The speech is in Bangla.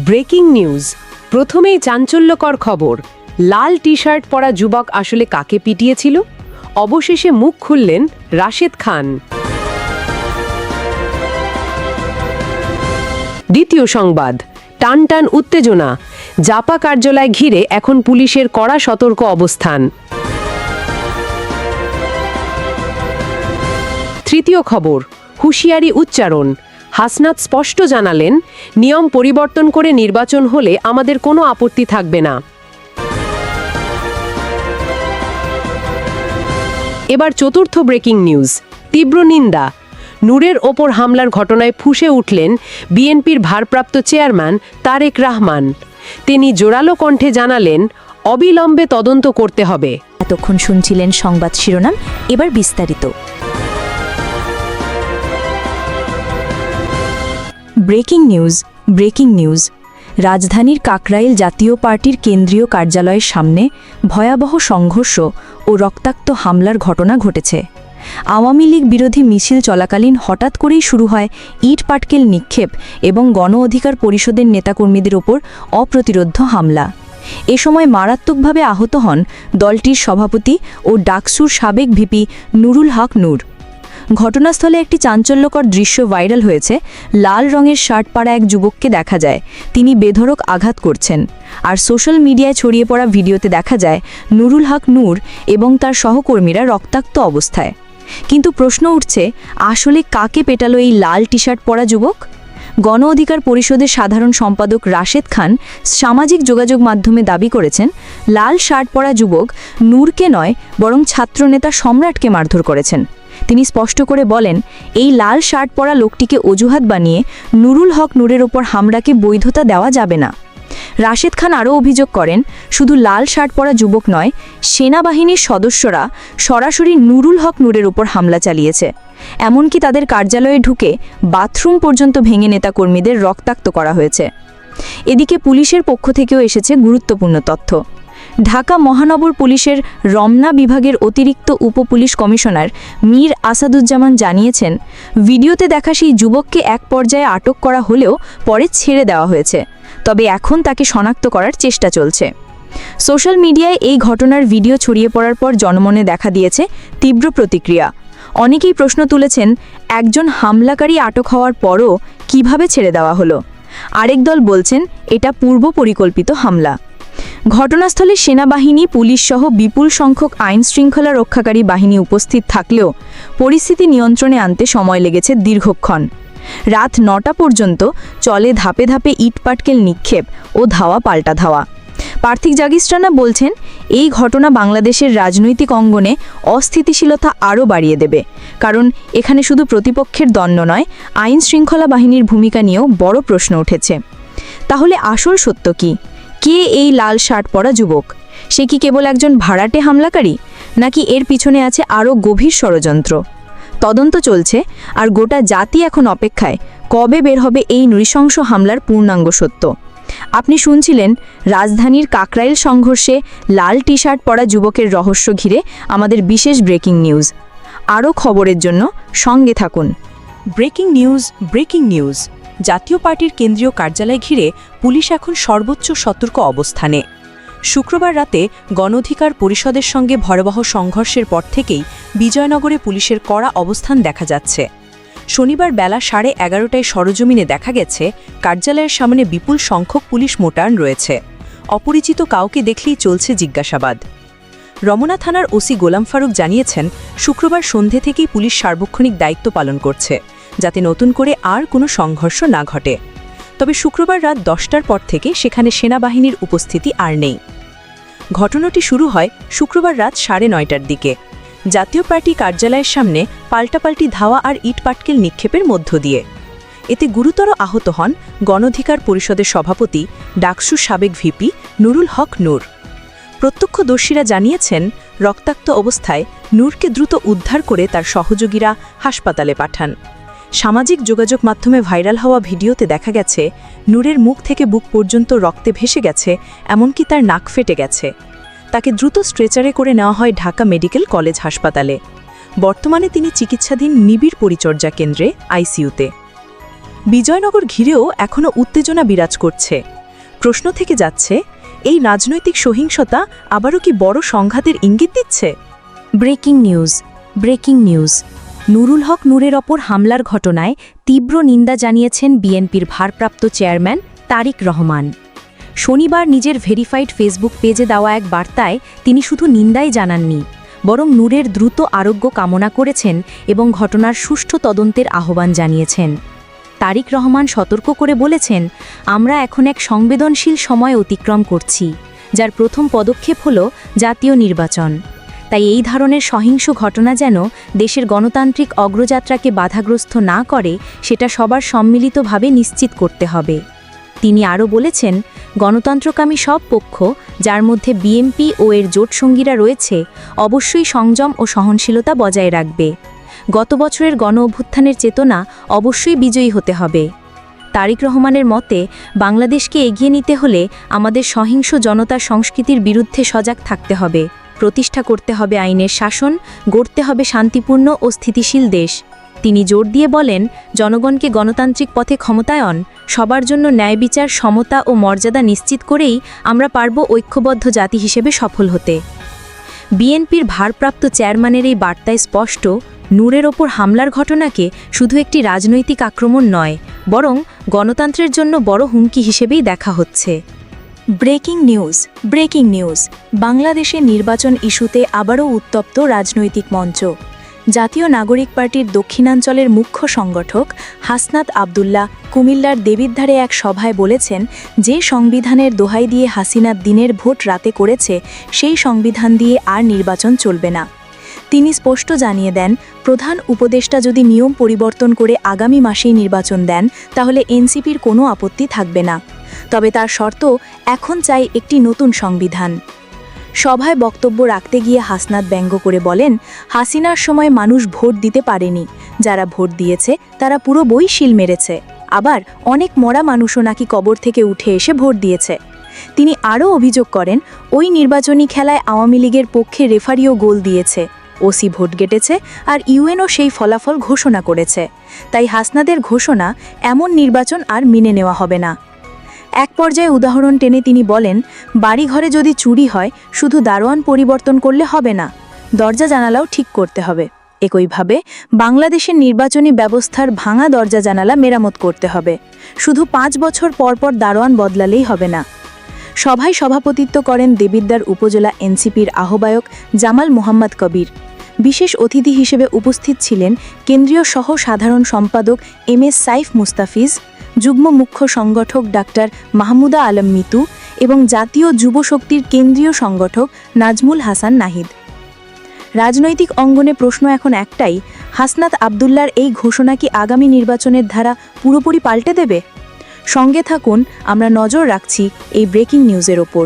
ব্রেকিং নিউজ, প্রথমেই চাঞ্চল্যকর খবর। লাল টি শার্ট পরা যুবক আসলে কাকে পিটিয়েছিল? অবশেষে মুখ খুললেন রাশেদ খান। দ্বিতীয় সংবাদ, টানটান উত্তেজনা, জাপা কার্যালয় ঘিরে এখন পুলিশের কড়া সতর্ক অবস্থান। তৃতীয় খবর, হুঁশিয়ারি উচ্চারণ, হাসনাত স্পষ্ট জানালেন, নিয়ম পরিবর্তন করে নির্বাচন হলে আমাদের কোনো আপত্তি থাকবে না। এবার চতুর্থ ব্রেকিং নিউজ, তীব্র নিন্দা। নূরের ওপর হামলার ঘটনায় ফুঁসে উঠলেন বিএনপির ভারপ্রাপ্ত চেয়ারম্যান তারেক রহমান। তিনি জোরালো কণ্ঠে জানালেন, অবিলম্বে তদন্ত করতে হবে। এতক্ষণ শুনছিলেন সংবাদ শিরোনাম, এবার বিস্তারিত। Breaking news. রাজধানীর কাকরাইল জাতীয় পার্টির কেন্দ্রীয় কার্যালয়ের সামনে ভয়াবহ সংঘর্ষ ও রক্তাক্ত হামলার ঘটনা ঘটেছে। আওয়ামী লীগ বিরোধী মিছিল চলাকালীন হঠাৎ করেই শুরু হয় ইট পাটকেল নিক্ষেপ এবং গণ অধিকার পরিষদের নেতাকর্মীদের ওপর অপ্রতিরোধ্য হামলা। এ সময় মারাত্মকভাবে আহত হন দলটির সভাপতি ও ডাকসুর সাবেক ভিপি নুরুল হক নূর। ঘটনাস্থলে একটি চাঞ্চল্যকর দৃশ্য ভাইরাল হয়েছে। লাল রঙের শার্ট পরা এক যুবককে দেখা যায়, তিনি বেধড়ক আঘাত করছেন। আর সোশ্যাল মিডিয়ায় ছড়িয়ে পড়া ভিডিওতে দেখা যায় নুরুল হক নূর এবং তার সহকর্মীরা রক্তাক্ত অবস্থায়। কিন্তু প্রশ্ন উঠছে, আসলে কাকে পেটালো এই লাল টি শার্ট পরা যুবক? গণ অধিকার পরিষদের সাধারণ সম্পাদক রাশেদ খান সামাজিক যোগাযোগ মাধ্যমে দাবি করেছেন, লাল শার্ট পরা যুবক নূরকে নয় বরং ছাত্রনেতা সম্রাটকে মারধর করেছেন। তিনি স্পষ্ট করে বলেন, এই লাল শার্ট পরা লোকটিকে অজুহাত বানিয়ে নুরুল হক নূরের ওপর হামলাকে বৈধতা দেওয়া যাবে না। রাশেদ খান আরও অভিযোগ করেন, শুধু লাল শার্ট পরা যুবক নয়, সেনাবাহিনীর সদস্যরা সরাসরি নুরুল হক নূরের ওপর হামলা চালিয়েছে। এমনকি তাদের কার্যালয়ে ঢুকে বাথরুম পর্যন্ত ভেঙে নেতাকর্মীদের রক্তাক্ত করা হয়েছে। এদিকে পুলিশের পক্ষ থেকেও এসেছে গুরুত্বপূর্ণ তথ্য। ঢাকা মহানগর পুলিশের রমনা বিভাগের অতিরিক্ত উপপুলিশ কমিশনার মীর আসাদুজ্জামান জানিয়েছেন, ভিডিওতে দেখা সেই যুবককে এক পর্যায়ে আটক করা হলেও পরে ছেড়ে দেওয়া হয়েছে, তবে এখন তাকে শনাক্ত করার চেষ্টা চলছে। সোশ্যাল মিডিয়ায় এই ঘটনার ভিডিও ছড়িয়ে পড়ার পর জনমনে দেখা দিয়েছে তীব্র প্রতিক্রিয়া। অনেকেই প্রশ্ন তুলেছেন, একজন হামলাকারী আটক হওয়ার পরও কিভাবে ছেড়ে দেওয়া হলো? আরেক দল বলছেন, এটা পূর্ব পরিকল্পিত হামলা। ঘটনাস্থলে সেনাবাহিনী, পুলিশসহ বিপুল সংখ্যক আইন শৃঙ্খলা রক্ষাকারী বাহিনী উপস্থিত থাকলেও পরিস্থিতি নিয়ন্ত্রণে আনতে সময় লেগেছে দীর্ঘক্ষণ। রাত ৯টা পর্যন্ত চলে ধাপে ধাপে ইটপাটকেল নিক্ষেপ ও ধাওয়া পাল্টা ধাওয়া। পার্থিক জাগিস্ট্রানা বলছেন, এই ঘটনা বাংলাদেশের রাজনৈতিক অঙ্গনে অস্থিতিশীলতা আরও বাড়িয়ে দেবে, কারণ এখানে শুধু প্রতিপক্ষের দ্বন্দ্ব নয়, আইন শৃঙ্খলা বাহিনীর ভূমিকা নিয়েও বড় প্রশ্ন উঠেছে। তাহলে আসল সত্য কি? কে এই লাল শার্ট পরা যুবক? সে কি কেবল একজন ভাড়াটে হামলাকারী, নাকি এর পিছনে আছে আরও গভীর ষড়যন্ত্র? তদন্ত চলছে, আর গোটা জাতি এখন অপেক্ষায় কবে বের হবে এই নৃশংস হামলার পূর্ণাঙ্গ সত্য। আপনি শুনছিলেন রাজধানীর কাকরাইল সংঘর্ষে লাল টি শার্ট পরা যুবকের রহস্য ঘিরে আমাদের বিশেষ ব্রেকিং নিউজ। আরও খবরের জন্য সঙ্গে থাকুন। Breaking news. জাতীয় পার্টির কেন্দ্রীয় কার্যালয় ঘিরে পুলিশ এখন সর্বোচ্চ সতর্ক অবস্থানে। শুক্রবার রাতে গণ অধিকার পরিষদের সঙ্গে ভয়াবহ সংঘর্ষের পর থেকেই বিজয়নগরে পুলিশের কড়া অবস্থান দেখা যাচ্ছে। শনিবার বেলা 11:30টায় সরজমিনে দেখা গেছে কার্যালয়ের সামনে বিপুল সংখ্যক পুলিশ মোতায়েন রয়েছে। অপরিচিত কাউকে দেখলেই চলছে জিজ্ঞাসাবাদ। রমনা থানার ওসি গোলাম ফারুক জানিয়েছেন, শুক্রবার সন্ধে থেকেই পুলিশ সার্বক্ষণিক দায়িত্ব পালন করছে, যাতে নতুন করে আর কোনো সংঘর্ষ না ঘটে। তবে শুক্রবার রাত 10টার পর থেকে সেখানে সেনাবাহিনীর উপস্থিতি আর নেই। ঘটনাটি শুরু হয় শুক্রবার রাত 9:30টার দিকে জাতীয় পার্টি কার্যালয়ের সামনে পাল্টাপাল্টি ধাওয়া আর ইটপাটকেল নিক্ষেপের মধ্য দিয়ে। এতে গুরুতর আহত হন গণ অধিকার পরিষদের সভাপতি ডাকসুর সাবেক ভিপি নুরুল হক নূর। প্রত্যক্ষদর্শীরা জানিয়েছেন, রক্তাক্ত অবস্থায় নূরকে দ্রুত উদ্ধার করে তার সহযোগীরা হাসপাতালে পাঠান। সামাজিক যোগাযোগ মাধ্যমে ভাইরাল হওয়া ভিডিওতে দেখা গেছে, নূরের মুখ থেকে বুক পর্যন্ত রক্তে ভেসে গেছে, এমনকি তার নাক ফেটে গেছে। তাকে দ্রুত স্ট্রেচারে করে নেওয়া হয় ঢাকা মেডিকেল কলেজ হাসপাতালে। বর্তমানে তিনি চিকিৎসাধীন নিবিড় পরিচর্যা কেন্দ্রে আইসিইউতে। বিজয়নগর ঘিরেও এখনও উত্তেজনা বিরাজ করছে। প্রশ্ন থেকে যাচ্ছে, এই রাজনৈতিক সহিংসতা আবারও কি বড় সংঘাতের ইঙ্গিত দিচ্ছে? ব্রেকিং নিউজ নুরুল হক নূরের ওপর হামলার ঘটনায় তীব্র নিন্দা জানিয়েছেন বিএনপির ভারপ্রাপ্ত চেয়ারম্যান তারিক রহমান। শনিবার নিজের ভেরিফাইড ফেসবুক পেজে দেওয়া এক বার্তায় তিনি শুধু নিন্দাই জানাননি, বরং নূরের দ্রুত আরোগ্য কামনা করেছেন এবং ঘটনার সুষ্ঠু তদন্তের আহ্বান জানিয়েছেন। তারিক রহমান সতর্ক করে বলেছেন, আমরা এখন এক সংবেদনশীল সময় অতিক্রম করছি, যার প্রথম পদক্ষেপ হল জাতীয় নির্বাচন। তাই এই ধরনের সহিংস ঘটনা যেন দেশের গণতান্ত্রিক অগ্রযাত্রাকে বাধাগ্রস্ত না করে, সেটা সবার সম্মিলিতভাবে নিশ্চিত করতে হবে। তিনি আরও বলেছেন, গণতন্ত্রকামী সব পক্ষ, যার মধ্যে বিএনপি ও এর জোটসঙ্গীরা রয়েছে, অবশ্যই সংযম ও সহনশীলতা বজায় রাখবে। গত বছরের গণ অভ্যুত্থানের চেতনা অবশ্যই বিজয়ী হতে হবে। তারিক রহমানের মতে, বাংলাদেশকে এগিয়ে নিতে হলে আমাদের সহিংস জনতার সংস্কৃতির বিরুদ্ধে সজাগ থাকতে হবে, প্রতিষ্ঠা করতে হবে আইনের শাসন, গড়তে হবে শান্তিপূর্ণ ও স্থিতিশীল দেশ। তিনি জোর দিয়ে বলেন, জনগণকে গণতান্ত্রিক পথে ক্ষমতায়ন, সবার জন্য ন্যায় বিচার, সমতা ও মর্যাদা নিশ্চিত করেই আমরা পারব ঐক্যবদ্ধ জাতি হিসেবে সফল হতে। বিএনপির ভারপ্রাপ্ত চেয়ারম্যানের এই বার্তায় স্পষ্ট, নূরের ওপর হামলার ঘটনাকে শুধু একটি রাজনৈতিক আক্রমণ নয়, বরং গণতন্ত্রের জন্য বড় হুমকি হিসেবেই দেখা হচ্ছে। ব্রেকিং নিউজ বাংলাদেশের নির্বাচন ইস্যুতে আবারও উত্তপ্ত রাজনৈতিক মঞ্চ। জাতীয় নাগরিক পার্টির দক্ষিণাঞ্চলের মুখ্য সংগঠক হাসনাত আবদুল্লাহ কুমিল্লার দেবিদ্বারে এক সভায় বলেছেন, যে সংবিধানের দোহাই দিয়ে হাসিনা দিনের ভোট রাতে করেছে, সেই সংবিধান দিয়ে আর নির্বাচন চলবে না। তিনি স্পষ্ট জানিয়ে দেন, প্রধান উপদেষ্টা যদি নিয়ম পরিবর্তন করে আগামী মাসেই নির্বাচন দেন, তাহলে এনসিপির কোনো আপত্তি থাকবে না। তবে তার শর্ত, এখন চাই একটি নতুন সংবিধান। সভায় বক্তব্য রাখতে গিয়ে হাসনাত ব্যঙ্গ করে বলেন, হাসিনার সময় মানুষ ভোট দিতে পারেনি, যারা ভোট দিয়েছে তারা পুরো বই শিল মেরেছে। আবার অনেক মরা মানুষও নাকি কবর থেকে উঠে এসে ভোট দিয়েছে। তিনি আরও অভিযোগ করেন, ওই নির্বাচনী খেলায় আওয়ামী লীগের পক্ষে রেফারিও গোল দিয়েছে, ওসি ভোট গেটেছে, আর ইউএনও সেই ফলাফল ঘোষণা করেছে। তাই হাসনাদের ঘোষণা, এমন নির্বাচন আর মেনে নেওয়া হবে না। এক পর্যায়ে উদাহরণ টেনে তিনি বলেন, বাড়িঘরে যদি চুরি হয়, শুধু দারোয়ান পরিবর্তন করলে হবে না, দরজা জানালাও ঠিক করতে হবে। একইভাবে বাংলাদেশের নির্বাচনী ব্যবস্থার ভাঙা দরজা জানালা মেরামত করতে হবে, শুধু 5 বছর পর পর দারোয়ান বদলালেই হবে না। সভায় সভাপতিত্ব করেন দেবিদ্বার উপজেলা এনসিপির আহ্বায়ক জামাল মোহাম্মদ কবির। বিশেষ অতিথি হিসেবে উপস্থিত ছিলেন কেন্দ্রীয় সহ সাধারণ সম্পাদক এমএস সাইফ মুস্তাফিজ, যুগ্ম মুখ্য সংগঠক ডাক্তার মাহমুদা আলম মিতু এবং জাতীয় যুব শক্তির কেন্দ্রীয় সংগঠক নাজমুল হাসান নাহিদ। রাজনৈতিক অঙ্গনে প্রশ্ন এখন একটাই, হাসনাত আবদুল্লার এই ঘোষণা কি আগামী নির্বাচনের ধারা পুরোপুরি পাল্টে দেবে? সঙ্গে থাকুন, আমরা নজর রাখছি এই ব্রেকিং নিউজের ওপর।